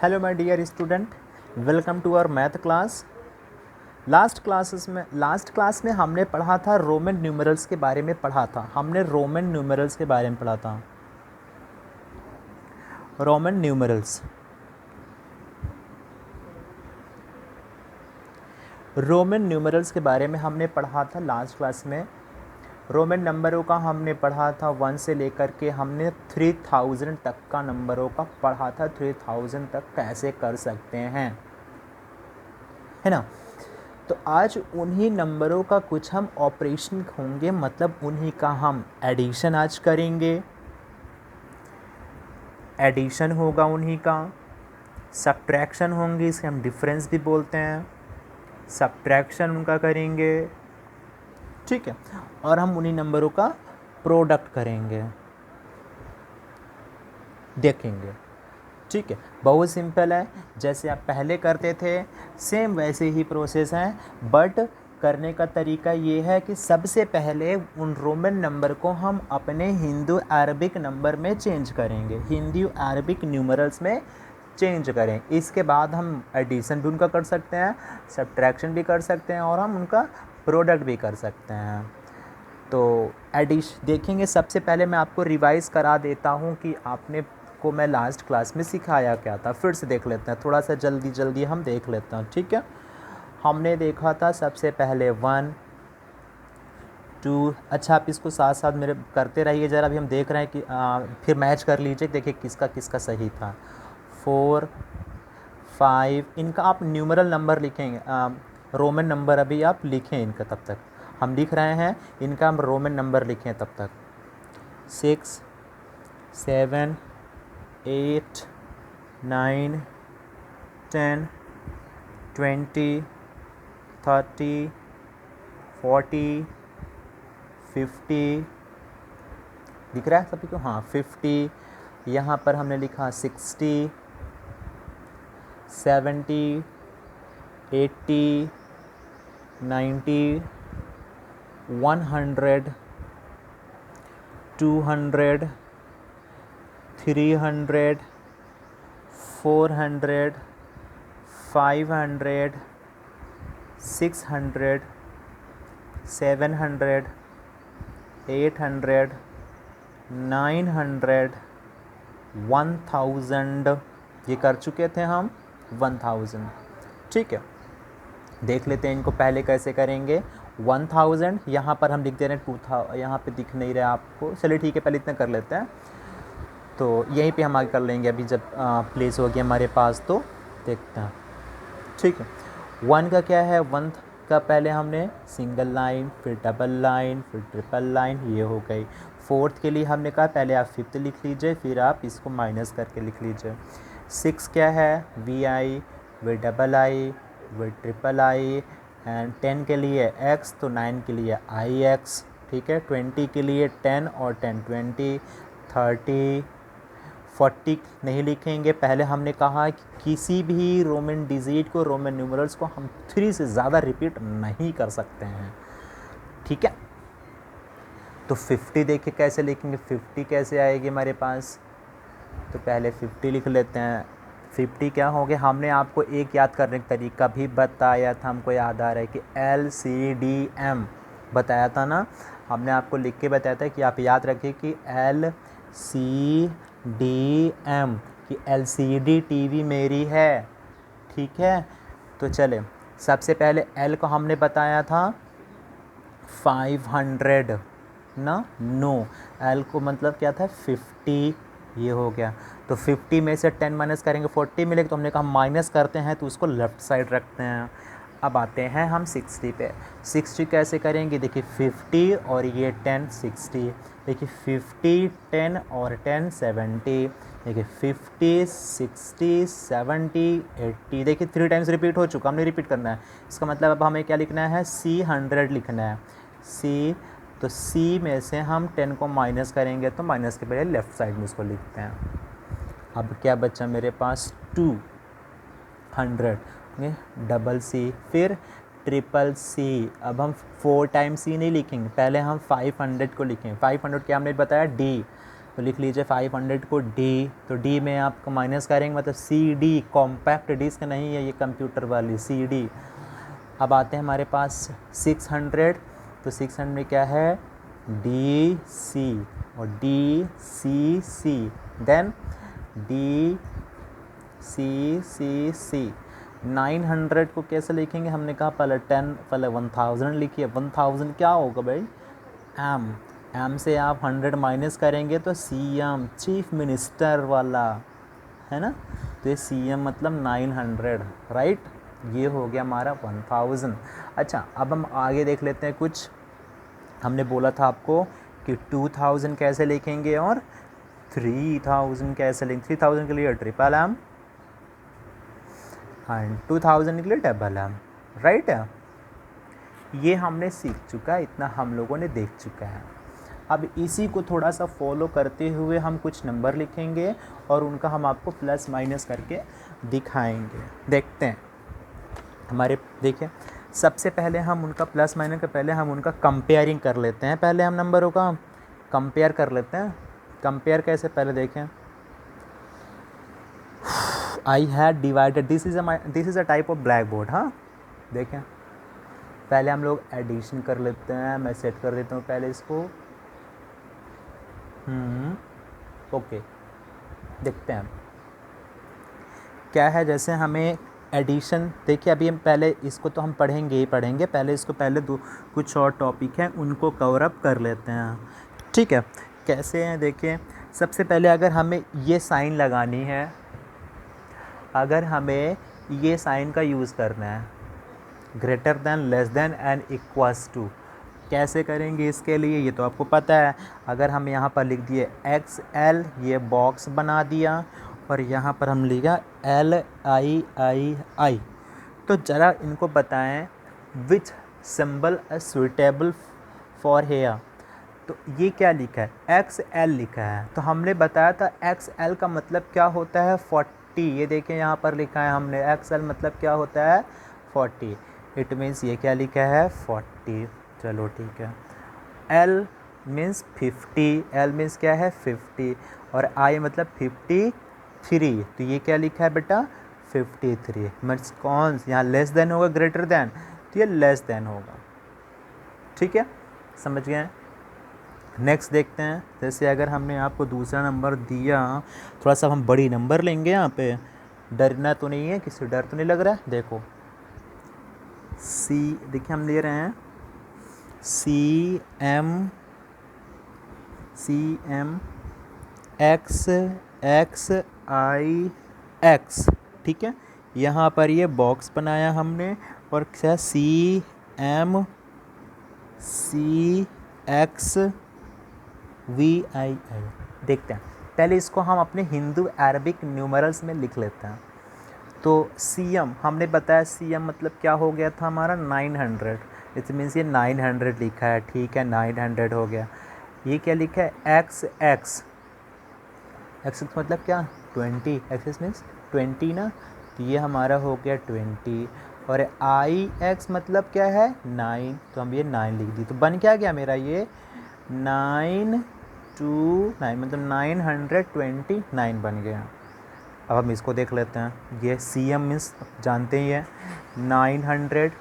Hello my dear student, welcome to our math class. Last class में हमने पढ़ा था रोमन न्यूमरल्स के बारे में पढ़ा था। रोमन न्यूमरल्स के बारे में हमने पढ़ा था लास्ट क्लास में। रोमन नंबरों का हमने पढ़ा था 1 से लेकर के हमने 3000 तक का नंबरों का पढ़ा था। 3000 तक कैसे कर सकते हैं, है ना। तो आज उन्हीं नंबरों का कुछ हम ऑपरेशन होंगे, मतलब उन्हीं का हम एडिशन आज करेंगे। एडिशन होगा उन्हीं का, सब्ट्रैक्शन होंगी, इसे हम डिफरेंस भी बोलते हैं। सब्ट्रैक्शन उनका करेंगे, ठीक है। और हम उन्हीं नंबरों का प्रोडक्ट करेंगे, देखेंगे, ठीक है। बहुत सिंपल है, जैसे आप पहले करते थे सेम वैसे ही प्रोसेस है, बट करने का तरीका ये है कि सबसे पहले उन रोमन नंबर को हम अपने हिंदू अरबिक नंबर में चेंज करेंगे, हिंदू अरबिक न्यूमरल्स में चेंज करें। इसके बाद हम एडिशन भी उनका कर सकते हैं, सब्ट्रैक्शन भी कर सकते हैं और हम उनका प्रोडक्ट भी कर सकते हैं। तो एडिशन देखेंगे। सबसे पहले मैं आपको रिवाइज़ करा देता हूँ कि आपने को मैं लास्ट क्लास में सिखाया क्या था। फिर से देख लेते हैं, थोड़ा सा जल्दी हम देख लेते हैं, ठीक है। हमने देखा था सबसे पहले 1 2। अच्छा, आप इसको साथ साथ मेरे करते रहिए ज़रा, अभी हम देख रहे हैं कि फिर मैच कर लीजिए, देखिए किसका किसका सही था। 4 5, इनका आप न्यूमरल नंबर लिखेंगे, रोमन नंबर अभी आप लिखें इनका, तब तक हम लिख रहे हैं, इनका हम रोमन नंबर लिखें तब तक। 6 7 8 9 10 20 30 40 50, दिख रहा है सभी को? हाँ, 50। यहाँ पर हमने लिखा 60 70 80 90 100 200 300 400 500 600 700 800 900 1000, ये कर चुके थे हम 1000, ठीक है। देख लेते हैं इनको पहले कैसे करेंगे। 1000 यहाँ पर हम लिख दे रहे हैं 2000, यहाँ पे दिख नहीं रहा आपको, चलिए ठीक है, पहले इतना कर लेते हैं। तो यहीं पे हम आगे कर लेंगे, अभी जब प्लेस हो गया हमारे पास तो देखते हैं, ठीक है। 1 का क्या है, 1 का पहले हमने सिंगल लाइन, फिर डबल लाइन, फिर ट्रिपल लाइन, ये हो गई। 4th के लिए हमने कहा पहले आप 5th लिख लीजिए, फिर आप इसको माइनस करके लिख लीजिए। 6 क्या है, VI with double I with triple I, and 10 के लिए X, तो 9 के लिए IX, ठीक है। 20 के लिए 10 और 10 20, 30 40 नहीं लिखेंगे। पहले हमने कहा कि किसी भी रोमन डिजिट को, रोमन न्यूमरल्स को हम 3 से ज़्यादा रिपीट नहीं कर सकते हैं, ठीक है। तो 50 देखिए कैसे लिखेंगे, 50 कैसे आएगी हमारे पास, तो पहले 50 लिख लेते हैं। 50 क्या हो गया, हमने आपको एक याद करने का तरीका भी बताया था, हमको याद आ रहा है कि LCDM बताया था ना, हमने आपको लिख के बताया था कि आप याद रखिए कि LCDM कि LCD टीवी मेरी है, ठीक है। तो चले, सबसे पहले L को हमने बताया था 500 ना, नो, L को मतलब क्या था 50, ये हो गया। तो 50 में से 10 माइनस करेंगे 40 मिलेगा, तो हमने कहा माइनस करते हैं तो उसको लेफ़्ट साइड रखते हैं। अब आते हैं हम 60 पे। 60 कैसे करेंगे, देखिए 50 और ये 10 60, देखिए 50 10 और 10 70, देखिए 50 60 70 80, देखिए 3 टाइम्स रिपीट हो चुका, हमने रिपीट करना है। इसका मतलब अब हमें क्या लिखना है, C100 लिखना है। C, तो C में से हम 10 को माइनस करेंगे, तो माइनस के पहले लेफ़्ट साइड में इसको लिखते हैं। अब क्या बचा मेरे पास, 200, डबल C, फिर ट्रिपल C। अब हम 4 टाइम्स C नहीं लिखेंगे, पहले हम 500 को लिखेंगे। 500 क्या हमने बताया, D, तो लिख लीजिए 500 को डी, तो डी में आप माइनस करेंगे मतलब सी डी, कॉम्पैक्ट डिस्क नहीं है ये कंप्यूटर वाली, सी डी। अब आते हैं हमारे पास 600, तो 600 क्या है डी सी, और डी सी सी, देन डी सी सी सी। 900 को कैसे लिखेंगे, हमने कहा पहले 1000 लिखिए। 1000 क्या होगा भाई, एम, एम से आप 100 माइनस करेंगे तो सी एम, चीफ मिनिस्टर वाला है ना, तो ये सी एम मतलब 900, राइट। ये हो गया हमारा 1000। अच्छा अब हम आगे देख लेते हैं कुछ। हमने बोला था आपको कि 2000 कैसे लिखेंगे और 3000 कैसे लिखेंगे। 3000 के लिए ट्रिपल एम एंड 2000 के लिए डबल एम, राइट है। ये हमने सीख चुका है, इतना हम लोगों ने देख चुका है। अब इसी को थोड़ा सा फॉलो करते हुए हम कुछ नंबर लिखेंगे और उनका हम आपको प्लस माइनस करके दिखाएंगे। देखते हैं हमारे, देखिए सबसे पहले हम उनका प्लस माइनस के पहले हम उनका कंपेयरिंग कर लेते हैं। पहले हम नंबरों का कंपेयर कर लेते हैं। कंपेयर कैसे, पहले देखें, I had divided, this is a type of black board. हाँ देखें, पहले हम लोग एडिशन कर लेते हैं। मैं सेट कर देता हूँ पहले इसको, ओके। देखते हैं क्या है, जैसे हमें एडिशन, देखिए अभी हम पहले इसको तो हम पढ़ेंगे ही पढ़ेंगे, पहले इसको पहले कुछ और टॉपिक हैं उनको कवर अप कर लेते हैं, ठीक है। कैसे हैं देखिए, सबसे पहले अगर हमें ये साइन लगानी है, अगर हमें ये साइन का यूज़ करना है, greater than, less than and equals to, कैसे करेंगे इसके लिए, ये तो आपको पता है। अगर हम यहाँ पर लिख दिए XL, ये बॉक्स बना दिया, और यहाँ पर हम लिखा LIII, तो ज़रा इनको बताएं which symbol suitable for here. तो ये क्या लिखा है, XL लिखा है, तो हमने बताया था XL का मतलब क्या होता है 40। ये देखें यहाँ पर लिखा है हमने, XL मतलब क्या होता है 40, इट मीन्स ये क्या लिखा है 40। चलो ठीक है। L मीन्स 50, L मीन्स क्या है 50, और I मतलब 53, तो ये क्या लिखा है बेटा 53। मीन्स कौन, यहाँ लेस देन होगा ग्रेटर देन, तो ये लेस देन होगा, ठीक है, समझ गए। नेक्स्ट देखते हैं, जैसे अगर हमने आपको दूसरा नंबर दिया, थोड़ा सा हम बड़ी नंबर लेंगे, यहाँ पे डरना तो नहीं है, किसी डर तो नहीं लग रहा है। देखो C, देखिए हम ले रहे हैं CM XXIX, ठीक है। यहाँ पर ये बॉक्स बनाया हमने, और क्या CM CXVII। देखते हैं, पहले इसको हम अपने हिंदू अरबिक न्यूमरल्स में लिख लेते हैं। तो CM हमने बताया, CM मतलब क्या हो गया था हमारा 900, इट मीन्स ये 900 लिखा है, ठीक है 900 हो गया। ये क्या लिखा है XX, XX मतलब क्या 20, XX मीन्स 20 ना, तो ये हमारा हो गया 20, और IX मतलब क्या है 9, तो हम ये 9 लिख दी, तो बन क्या गया मेरा ये 929 मतलब 929 बन गया। अब हम इसको देख लेते हैं, ये CM मीन्स जानते ही है 900,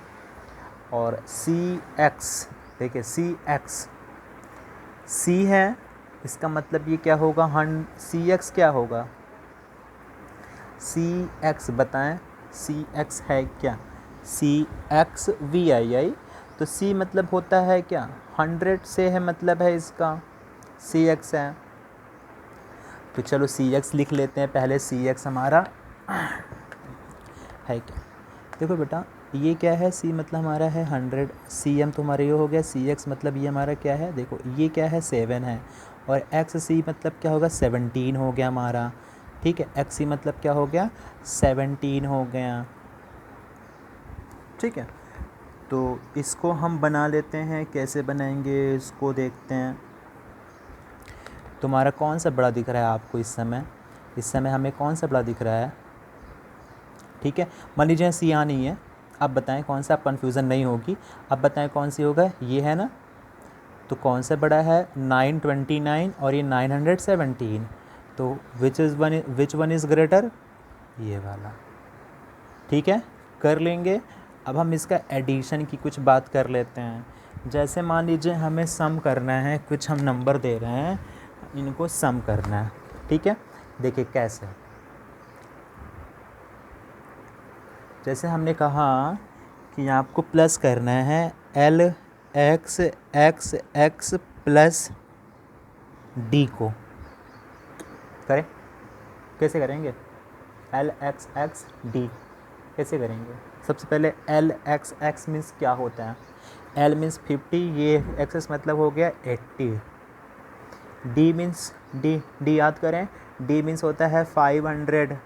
और CX, देखिए CX, C है, इसका मतलब ये क्या होगा, CX क्या होगा, CX बताएं, CX है क्या, CXVII, तो C मतलब होता है क्या 100 से है, मतलब है इसका CX है, तो चलो CX लिख लेते हैं पहले। CX हमारा है क्या, देखो बेटा ये क्या है, C मतलब हमारा है 100, CM तो हमारा ये हो गया, CX मतलब ये हमारा क्या है, देखो ये क्या है 7 है, और XC मतलब क्या होगा 17 हो गया हमारा, ठीक है। XC मतलब क्या हो गया 17 हो गया, ठीक है। तो इसको हम बना लेते हैं, कैसे बनाएंगे इसको देखते हैं। तुम्हारा कौन सा बड़ा दिख रहा है आपको इस समय हमें कौन सा बड़ा दिख रहा है, ठीक है। मान लीजिए C यहाँ नहीं है, अब बताएं कौन सा, आप कन्फ्यूज़न नहीं होगी, अब बताएं कौन सी होगा, ये है ना, तो कौन सा बड़ा है, 929 और ये 917, तो विच वन इज़ ग्रेटर, ये वाला। ठीक है, कर लेंगे। अब हम इसका एडिशन की कुछ बात कर लेते हैं। जैसे मान लीजिए हमें सम करना है, कुछ हम नंबर दे रहे हैं, इनको सम करना है। ठीक है, देखिए कैसे। जैसे हमने कहा कि आपको प्लस करना है L x x x plus D को, करें, कैसे करेंगे, एल एक्स एक्स डी कैसे करेंगे। सबसे पहले एल एक्स एक्स मीन्स क्या होता है, एल मीन्स 50, ये एक्स मतलब हो गया 80, डी मीन्स डी याद करें, डी मीन्स होता है 500,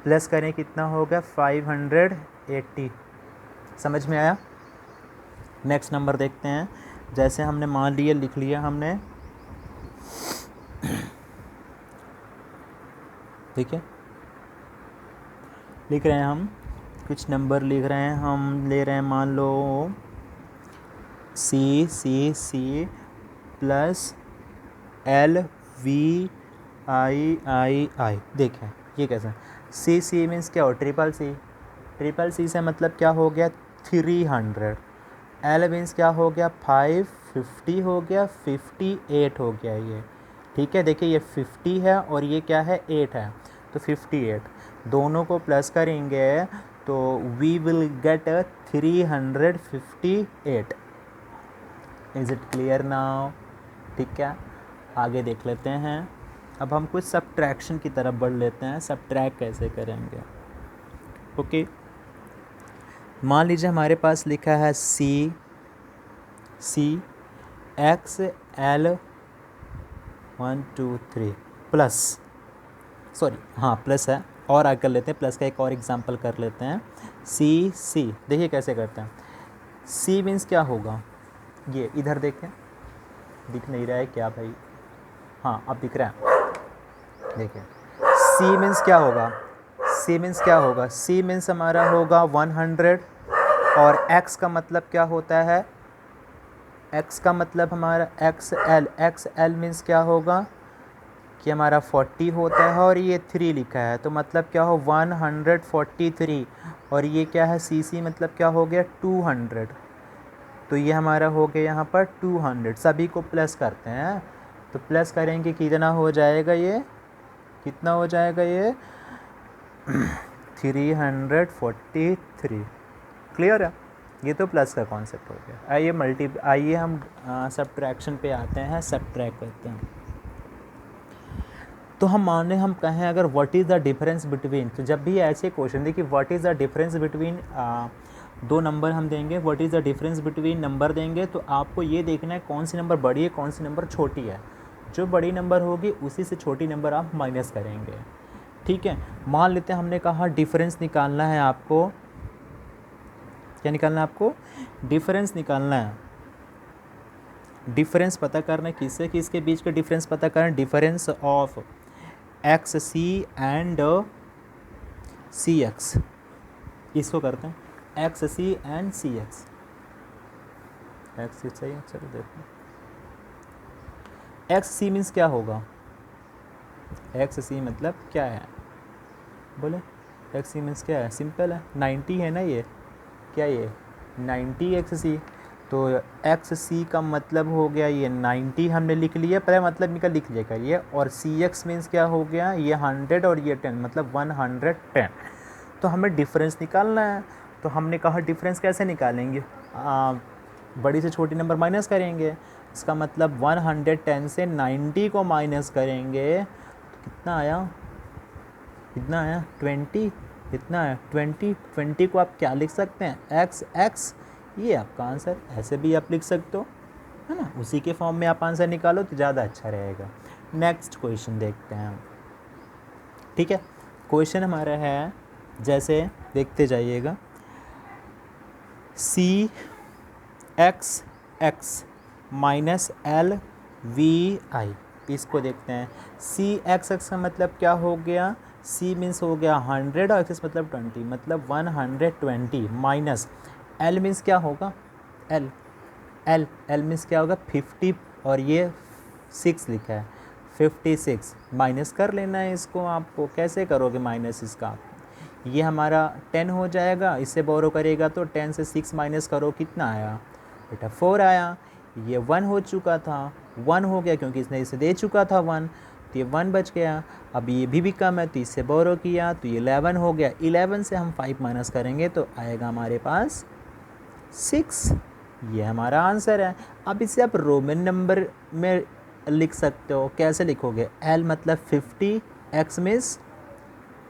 प्लस करें कितना हो गया 580। समझ में आया। नेक्स्ट नंबर देखते हैं। जैसे हमने मान लिया, लिख लिया हमने, ठीक है, लिख रहे हैं हम, कुछ नंबर लिख रहे हैं हम, ले रहे हैं मान लो सी सी सी प्लस एल वी आई आई आई। देखें ये कैसे, सी सी मीन्स क्या हो, ट्रिपल सी, ट्रिपल सी से मतलब क्या हो गया 300, एल मीन्स क्या हो गया 550 हो गया, 58 हो गया ये। ठीक है, देखिए ये 50 है और ये क्या है 8 है, तो 58, दोनों को प्लस करेंगे तो we will get 358। Is it clear now. ठीक है, आगे देख लेते हैं। अब हम कुछ सब्ट्रैक्शन की तरफ बढ़ लेते हैं, सब्ट्रैक्ट कैसे करेंगे। ओके, मान लीजिए हमारे पास लिखा है सी एक्स एल 1 2 3 प्लस, सॉरी हाँ प्लस है, और आगे कर लेते हैं, प्लस का एक और एग्जांपल कर लेते हैं। सी देखिए कैसे करते हैं। सी मीन्स क्या होगा, ये इधर देखें, दिख नहीं रहा है क्या भाई, हाँ अब दिख रहा है, देखिए सी मीन्स क्या होगा, सी मीन्स क्या होगा, सी मीन्स हमारा होगा 100, और एक्स का मतलब क्या होता है, एक्स का मतलब हमारा एक्स एल मीन्स क्या होगा कि हमारा 40 होता है, और ये 3 लिखा है तो मतलब क्या हो 143, और ये क्या है सी मतलब क्या हो गया 200, तो ये हमारा हो गया यहाँ पर 200। सभी को प्लस करते हैं, तो प्लस करेंगे कितना हो जाएगा, ये कितना हो जाएगा ये 343। क्लियर है, ये तो प्लस का कॉन्सेप्ट हो गया। आइए हम सब्ट्रैक्शन पे आते हैं, सब्ट्रैक्ट करते हैं। तो हम कहें अगर what is the difference between, तो जब भी ऐसे क्वेश्चन देखिए what is the difference between, दो नंबर हम देंगे, what is the difference between number देंगे, तो आपको ये देखना है कौन सी नंबर बड़ी है कौन सी नंबर छोटी है। जो बड़ी नंबर होगी उसी से छोटी नंबर आप माइनस करेंगे। ठीक है, मान लेते हैं हमने कहा डिफरेंस निकालना है आपको, क्या निकालना है आपको, डिफरेंस निकालना है। डिफरेंस पता करना है किससे किसके बीच का डिफरेंस पता करना है, difference of X C and C X, इसको करते हैं X C and C X. X C सही है, चलो देखो एक्स सी मीन्स क्या होगा, एक्स सी मतलब क्या है, बोले एक्स सी मीन्स क्या है, सिंपल है 90 है ना, ये क्या ये 90 एक्स सी, तो एक्स सी का मतलब हो गया ये 90 हमने लिख लिया, पहले मतलब निकल लिख लिएगा ये, और सी एक्स मीन्स क्या हो गया ये 100 और ये 10 मतलब 110। तो हमें डिफरेंस निकालना है, तो हमने कहा डिफरेंस कैसे निकालेंगे, बड़ी से छोटी नंबर माइनस करेंगे। इसका मतलब 110 से 90 को माइनस करेंगे तो कितना आया, 20, कितना है 20 को आप क्या लिख सकते हैं एक्स, ये आपका आंसर, ऐसे भी आप लिख सकते हो, है ना, उसी के फॉर्म में आप आंसर निकालो तो ज़्यादा अच्छा रहेगा। नेक्स्ट क्वेश्चन देखते हैं हम। ठीक है, क्वेश्चन हमारा है, जैसे देखते जाइएगा, C X X minus L V I, इसको देखते हैं। सी एक्स का मतलब क्या हो गया, सी मीन्स हो गया 100 और एक्स मतलब 20 मतलब 120 माइनस एल मीन्स क्या होगा, एल एल, एल मीन्स क्या होगा 50 और ये 6 लिखा है 56, माइनस कर लेना है इसको। आपको कैसे करोगे माइनस इसका, ये हमारा 10 हो जाएगा, इससे बोरो करेगा तो 10 से 6 माइनस करो कितना आया बेटा 4 आया। ये 1 हो चुका था, 1 हो गया क्योंकि इसने इसे दे चुका था 1, तो ये 1 बच गया। अब ये भी कम है तो इससे बोरो किया तो ये 11 हो गया। 11 से हम 5 माइनस करेंगे तो आएगा हमारे पास 6, ये हमारा आंसर है। अब इसे आप रोमन नंबर में लिख सकते हो, कैसे लिखोगे, एल मतलब 50, एक्स मीन्स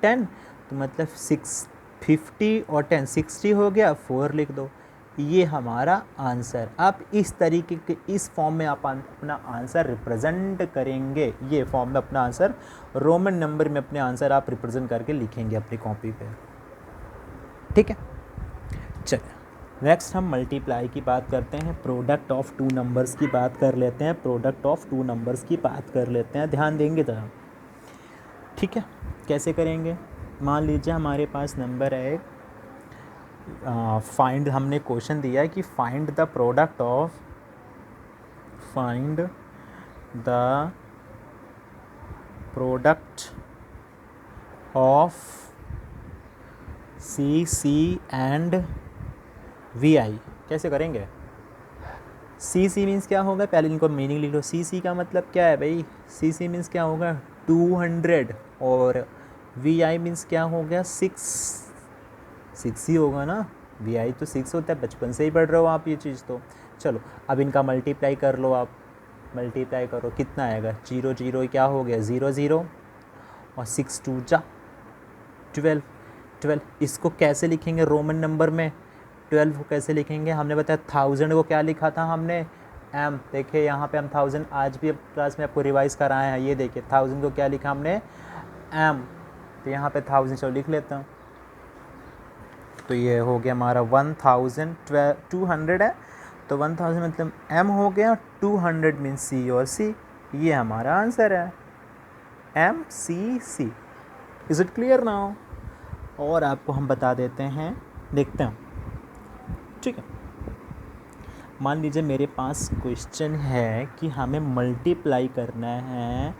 10, तो मतलब 50 और 10 60 हो गया, 4 लिख दो, ये हमारा आंसर। आप इस तरीके के इस फॉर्म में आप अपना आंसर रिप्रेजेंट करेंगे, ये फॉर्म में अपना आंसर रोमन नंबर में अपने आंसर आप रिप्रेजेंट करके लिखेंगे अपनी कॉपी पे, ठीक है। चलिए नेक्स्ट हम मल्टीप्लाई की बात करते हैं, प्रोडक्ट ऑफ टू नंबर्स की बात कर लेते हैं, प्रोडक्ट ऑफ टू नंबर्स की बात कर लेते हैं, ध्यान देंगे ज़रा, ठीक है। कैसे करेंगे, मान लीजिए हमारे पास नंबर है फाइंड, हमने क्वेश्चन दिया है कि find the product of C C and V I. कैसे करेंगे, सी सी मीन्स क्या होगा, पहले इनको मीनिंग लिख लो। सी सी का मतलब क्या है भाई, सी सी मीन्स क्या होगा 200, और वी आई मीन्स क्या हो गया 6 ही होगा ना, वी आई तो 6 होता है, बचपन से ही पढ़ रहे हो आप ये चीज़ तो। चलो अब इनका मल्टीप्लाई कर लो, आप मल्टीप्लाई करो कितना आएगा, 0 0 क्या हो गया 0 0, और 6 2 जा 12। इसको कैसे लिखेंगे रोमन नंबर में, 12 को कैसे लिखेंगे, हमने बताया 1000 को क्या लिखा था हमने एम, देखिए यहाँ पे हम 1000 आज भी क्लास में आपको रिवाइज़ कराए हैं, ये देखिए 1000 को क्या लिखा हमने एम, तो यहाँ पे 1000 चलो लिख लेता हूँ, तो ये हो गया हमारा 1200 है, तो 1000 मतलब एम हो गया, 200 मीन्स सी और सी, ये हमारा आंसर है M C C. Is it clear now, और आपको हम बता देते हैं, देखते हैं, ठीक है। मान लीजिए मेरे पास क्वेश्चन है कि हमें मल्टीप्लाई करना है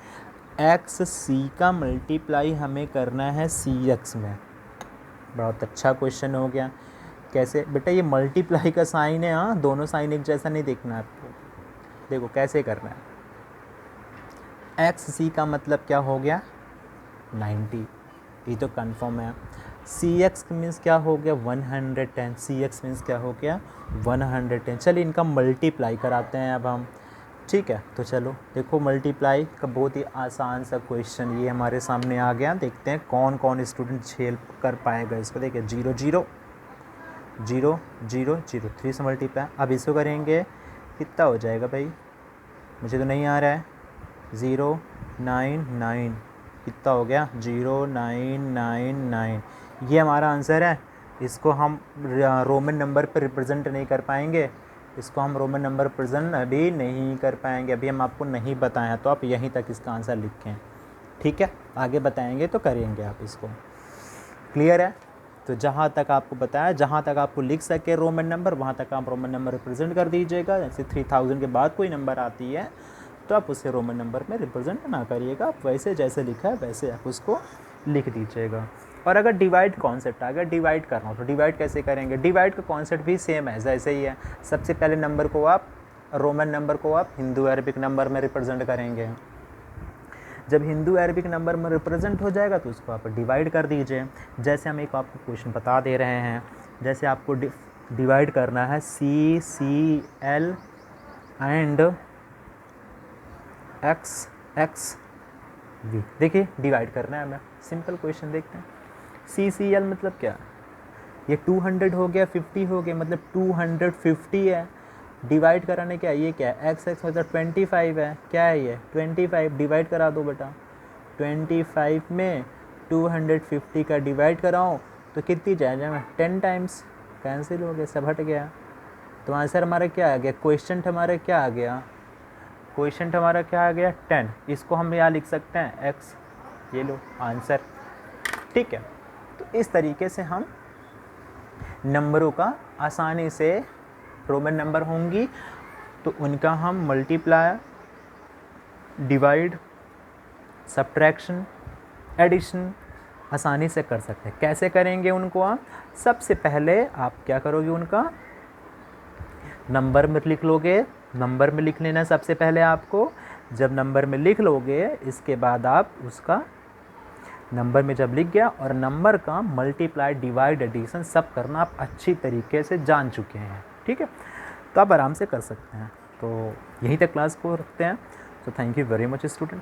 एक्स सी का मल्टीप्लाई हमें करना है सी एक्स में। बहुत अच्छा क्वेश्चन हो गया। कैसे बेटा, ये मल्टीप्लाई का साइन है, हाँ दोनों साइन एक जैसा नहीं देखना है आपको। देखो कैसे करना है, एक्स सी का मतलब क्या हो गया 90, ये तो कंफर्म है। सी एक्स मीन्स क्या हो गया 110, सी एक्स मीन्स क्या हो गया 110। चलिए इनका मल्टीप्लाई कराते हैं अब हम, ठीक है। तो चलो देखो मल्टीप्लाई का बहुत ही आसान सा क्वेश्चन ये हमारे सामने आ गया, देखते हैं कौन कौन स्टूडेंट झेल कर पाएगा इसको। देखिए 0 0 0 0 0 3 से मल्टीप्लाई, अब इसको करेंगे कितना हो जाएगा भाई, मुझे तो नहीं आ रहा है, 0 9 9 कितना हो गया 0 9 9 9, ये हमारा आंसर है। इसको हम रोमन नंबर पर रिप्रेजेंट नहीं कर पाएंगे, इसको हम रोमन नंबर प्रेजेंट अभी नहीं कर पाएंगे, अभी हम आपको नहीं बताएं, तो आप यहीं तक इसका आंसर लिखें, ठीक है। आगे बताएंगे तो करेंगे आप इसको, क्लियर है। तो जहाँ तक आपको बताया, जहाँ तक आपको लिख सके रोमन नंबर, वहाँ तक आप रोमन नंबर रिप्रेजेंट कर दीजिएगा। जैसे 3000 के बाद कोई नंबर आती है तो आप उसे रोमन नंबर में रिप्रेजेंट ना करिएगा, आप वैसे जैसे लिखा है वैसे आप उसको लिख दीजिएगा। और अगर डिवाइड कॉन्सेप्ट, अगर डिवाइड करना हो तो डिवाइड कैसे करेंगे, डिवाइड का कॉन्सेप्ट भी सेम है, जैसे ही है। सबसे पहले नंबर को आप, रोमन नंबर को आप हिंदू अरबिक नंबर में रिप्रेजेंट करेंगे। जब हिंदू अरबिक नंबर में रिप्रेजेंट हो जाएगा तो उसको आप डिवाइड कर दीजिए। जैसे हम एक आपको क्वेश्चन बता दे रहे हैं, जैसे आपको डिवाइड करना है C C L and X X V, देखिए डिवाइड करना है हमें, सिंपल क्वेश्चन देखते हैं। सी सी एल मतलब क्या, ये 200 हो गया, 50 हो गया, मतलब 250 है। डिवाइड कराने क्या, ये क्या है एक्स एक्स मतलब 25 है, क्या है ये 25, डिवाइड करा दो बेटा। 25 में 250 का डिवाइड कराओ तो कितनी जाएगा 10 टाइम्स, कैंसिल हो गया, सब हट गया। तो आंसर हमारा क्या आ गया, क्वेश्चन हमारा क्या आ गया, क्वेश्चन हमारा क्या आ गया 10। इसको हम यहाँ लिख सकते हैं एक्स, ये लो आंसर, ठीक है। तो इस तरीके से हम नंबरों का आसानी से, रोमन नंबर होंगी तो उनका हम मल्टीप्लाई, डिवाइड, सब्ट्रैक्शन, एडिशन आसानी से कर सकते हैं। कैसे करेंगे उनको आप? सबसे पहले आप क्या करोगे, उनका नंबर में लिख लोगे। नंबर में लिख लेना सबसे पहले आपको। जब नंबर में लिख लोगे, इसके बाद आप उसका नंबर में जब लिख गया और नंबर का मल्टीप्लाई, डिवाइड, एडिशन सब करना आप अच्छी तरीके से जान चुके हैं, ठीक है, तो आप आराम से कर सकते हैं। तो यहीं तक क्लास को रखते हैं। तो thank you very much student.